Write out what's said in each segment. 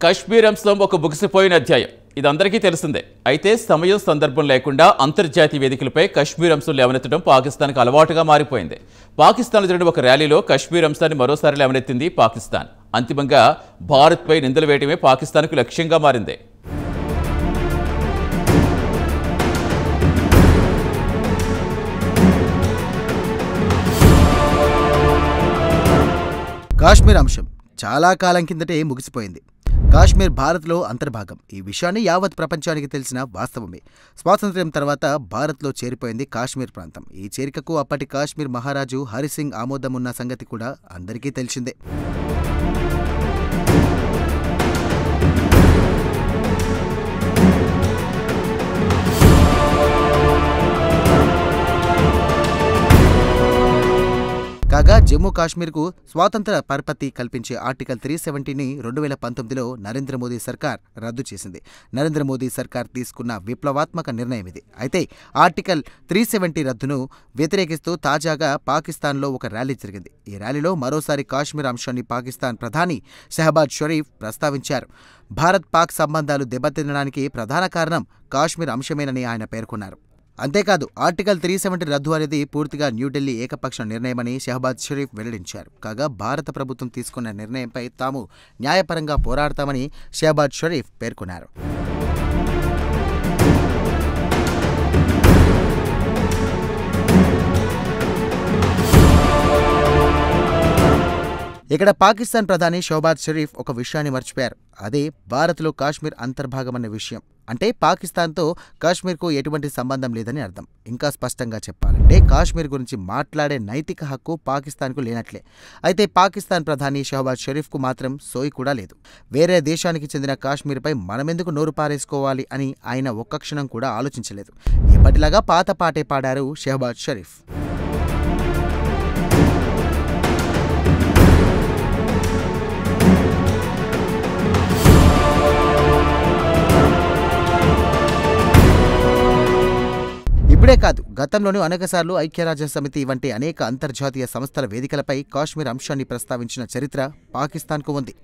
కశ్మీర్ అంశం ఒక ముగిసిపోయిన అధ్యాయం. ఇది అందరికీ తెలిసిందే. అయితే సమయం సందర్భం లేకుండా అంతర్జాతీయ వేదికలపై కశ్మీర్ అంశం లేవనెత్తడం పాకిస్తాన్కు అలవాటుగా మారిపోయింది. పాకిస్తాన్లో జరిగిన ఒక ర్యాలీలో కశ్మీర్ అంశాన్ని మరోసారి లేవనెత్తింది పాకిస్తాన్. అంతిమంగా భారత్పై నిందలు వేయడమే పాకిస్తాన్కు లక్ష్యంగా మారింది. కాశ్మీర్ అంశం చాలా కాలం కిందటే ముగిసిపోయింది. కాశ్మీర్ భారత్లో అంతర్భాగం. ఈ విషయాన్ని యావత్ ప్రపంచానికి తెలిసిన వాస్తవమే. స్వాతంత్ర్యం తర్వాత భారత్లో చేరిపోయింది కాశ్మీర్ ప్రాంతం. ఈ చేరికకు అప్పటి కాశ్మీర్ మహారాజు హరిసింగ్ ఆమోదం ఉన్న సంగతి కూడా అందరికీ తెలిసిందే. కాగా జమ్మూ కాశ్మీర్కు స్వాతంత్ర పరపతి కల్పించే ఆర్టికల్ 370ని 2019లో నరేంద్ర మోదీ సర్కార్ రద్దు చేసింది. నరేంద్ర మోదీ సర్కార్ తీసుకున్న విప్లవాత్మక నిర్ణయం ఇది. అయితే ఆర్టికల్ 370 రద్దును వ్యతిరేకిస్తూ తాజాగా పాకిస్తాన్లో ఒక ర్యాలీ జరిగింది. ఈ ర్యాలీలో మరోసారి కాశ్మీర్ అంశాన్ని పాకిస్తాన్ ప్రధాని షహబాజ్ షరీఫ్ ప్రస్తావించారు. భారత్ పాక్ సంబంధాలు దెబ్బతినడానికి ప్రధాన కారణం కాశ్మీర్ అంశమేనని ఆయన పేర్కొన్నారు. అంతేకాదు ఆర్టికల్ 370 రద్దు అనేది పూర్తిగా న్యూఢిల్లీ ఏకపక్ష నిర్ణయమని షహబాజ్ షరీఫ్ వెల్లడించారు. కాగా భారత ప్రభుత్వం తీసుకున్న నిర్ణయంపై తాము న్యాయపరంగా పోరాడతామని షహబాజ్ షరీఫ్ పేర్కొన్నారు. ఇక్కడ పాకిస్తాన్ ప్రధాని షహబాజ్ షరీఫ్ ఒక విషయాన్ని మర్చిపోయారు. అదే భారత్లో కాశ్మీర్ అంతర్భాగమన్న విషయం. అంటే పాకిస్తాన్తో కాశ్మీర్కు ఎటువంటి సంబంధం లేదని అర్థం. ఇంకా స్పష్టంగా చెప్పాలంటే కాశ్మీర్ గురించి మాట్లాడే నైతిక హక్కు పాకిస్తాన్కు లేనట్లే. అయితే పాకిస్తాన్ ప్రధాని షహబాజ్ షరీఫ్కు మాత్రం సోయి కూడా లేదు. వేరే దేశానికి చెందిన కాశ్మీర్పై మనమెందుకు నోరు పారేసుకోవాలి అని ఆయన ఒక్క క్షణం కూడా ఆలోచించలేదు. ఎప్పటిలాగా పాత పాటే పాడారు షహబాజ్ షరీఫ్. ఇప్పుడే కాదు, గతంలోనూ అనేకసార్లు ఐక్యరాజ్యసమితి వంటి అనేక అంతర్జాతీయ సంస్థల వేదికలపై కాశ్మీర్ అంశాన్ని ప్రస్తావించిన చరిత్ర పాకిస్తాన్కు ఉంది.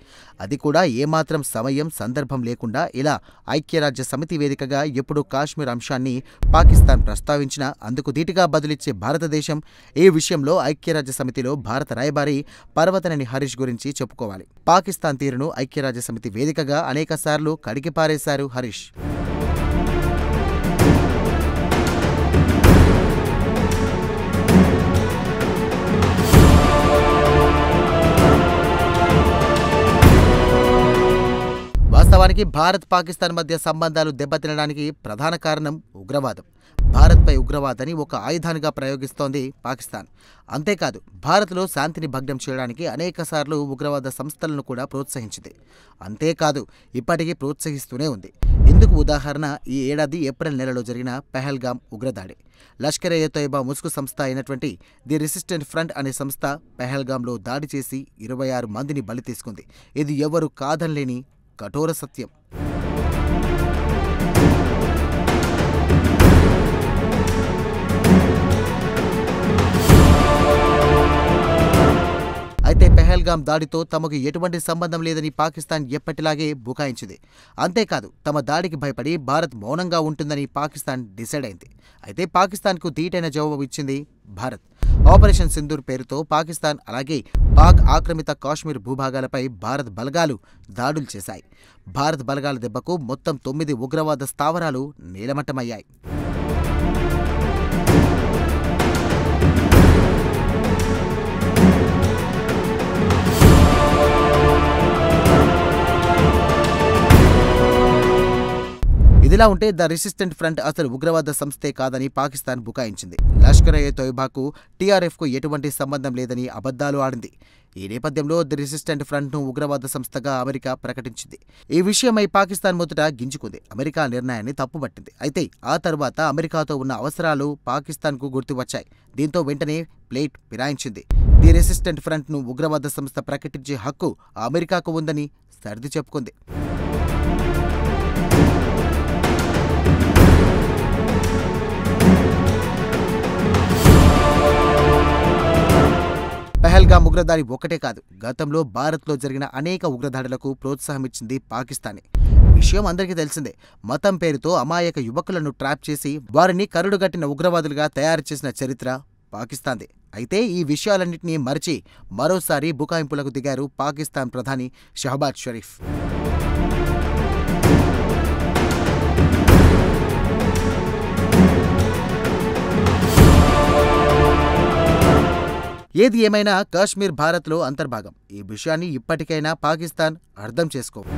అది కూడా ఏమాత్రం సమయం సందర్భం లేకుండా ఇలా ఐక్యరాజ్యసమితి వేదికగా ఎప్పుడు కాశ్మీర్ అంశాన్ని పాకిస్తాన్ ప్రస్తావించినా అందుకు ధీటుగా బదులిచ్చే భారతదేశం ఈ విషయంలో ఐక్యరాజ్యసమితిలో భారత రాయబారి పర్వతనేని హరీష్ గురించి చెప్పుకోవాలి. పాకిస్తాన్ తీరును ఐక్యరాజ్యసమితి వేదికగా అనేకసార్లు కడిగిపారేశారు హరీష్. వాస్తవానికి భారత్ పాకిస్తాన్ మధ్య సంబంధాలు దెబ్బతినడానికి ప్రధాన కారణం ఉగ్రవాదం. భారత్పై ఉగ్రవాదాన్ని ఒక ఆయుధానిగా ప్రయోగిస్తోంది పాకిస్తాన్. అంతేకాదు భారత్లో శాంతిని భగ్నం చేయడానికి అనేకసార్లు ఉగ్రవాద సంస్థలను కూడా ప్రోత్సహించింది. అంతేకాదు ఇప్పటికీ ప్రోత్సహిస్తూనే ఉంది. ఇందుకు ఉదాహరణ ఈ ఏడాది ఏప్రిల్ నెలలో జరిగిన పెహల్గాం ఉగ్రదాడి. లష్కర్-ఏ-తోయిబా ముసుగు సంస్థ అయినటువంటి ది రెసిస్టెంట్ ఫ్రంట్ అనే సంస్థ పెహల్గాంలో దాడి చేసి 26 మందిని బలి తీసుకుంది. ఇది ఎవరు కాదనలేని కఠోర సత్యం. అయితే పెహల్గాం దాడితో తమకు ఎటువంటి సంబంధం లేదని పాకిస్తాన్ ఎప్పటిలాగే బుకాయించింది. అంతేకాదు తమ దాడికి భయపడి భారత్ మౌనంగా ఉంటుందని పాకిస్తాన్ డిసైడ్ అయింది. అయితే పాకిస్తాన్కు ధీటైన జవాబు ఇచ్చింది భారత్. ఆపరేషన్ సింధూర్ పేరుతో పాకిస్తాన్ అలాగే పాక్ ఆక్రమిత కాశ్మీర్ భూభాగాలపై భారత్ బలగాలు దాడులు చేశాయి. భారత్ బలగాల దెబ్బకు మొత్తం 9 ఉగ్రవాద స్థావరాలు నేలమట్టమయ్యాయి. ఇదిలా ఉంటే ద రెసిస్టెంట్ ఫ్రంట్ అసలు ఉగ్రవాద సంస్థే కాదని పాకిస్తాన్ బుకాయించింది. లష్కర్-ఏ-తోయిబాకు టీఆర్ఎఫ్కు ఎటువంటి సంబంధం లేదని అబద్ధాలు ఆడింది. ఈ నేపథ్యంలో ది రెసిస్టెంట్ ఫ్రంట్ను ఉగ్రవాద సంస్థగా అమెరికా ప్రకటించింది. ఈ విషయమై పాకిస్తాన్ మొదట గింజుకుంది. అమెరికా నిర్ణయాన్ని తప్పుపట్టింది. అయితే ఆ తర్వాత అమెరికాతో ఉన్న అవసరాలు పాకిస్తాన్కు గుర్తువచ్చాయి. దీంతో వెంటనే ప్లేట్ ఫిరాయించింది. ది రెసిస్టెంట్ ఫ్రంట్ను ఉగ్రవాద సంస్థ ప్రకటించే హక్కు అమెరికాకు ఉందని సర్ది చెప్పుకుంది. పహల్గామ్ ఉగ్రదాడి ఒక్కటే కాదు, గతంలో భారత్లో జరిగిన అనేక ఉగ్రదాడులకు ప్రోత్సాహమిచ్చింది పాకిస్తానే. విషయం అందరికీ తెలిసిందే. మతం పేరుతో అమాయక యువకులను ట్రాప్ చేసి వారిని కరుడుగట్టిన ఉగ్రవాదులుగా తయారు చేసిన చరిత్ర పాకిస్తాన్దే. అయితే ఈ విషయాలన్నింటినీ మరిచి మరోసారి బుకాయింపులకు దిగారు పాకిస్తాన్ ప్రధాని షహబాజ్ షరీఫ్. ఏది ఏమైనా కాశ్మీర్ భారత్లో అంతర్భాగం. ఈ విషయాన్ని ఇప్పటికైనా పాకిస్తాన్ అర్థం చేసుకోవాలి.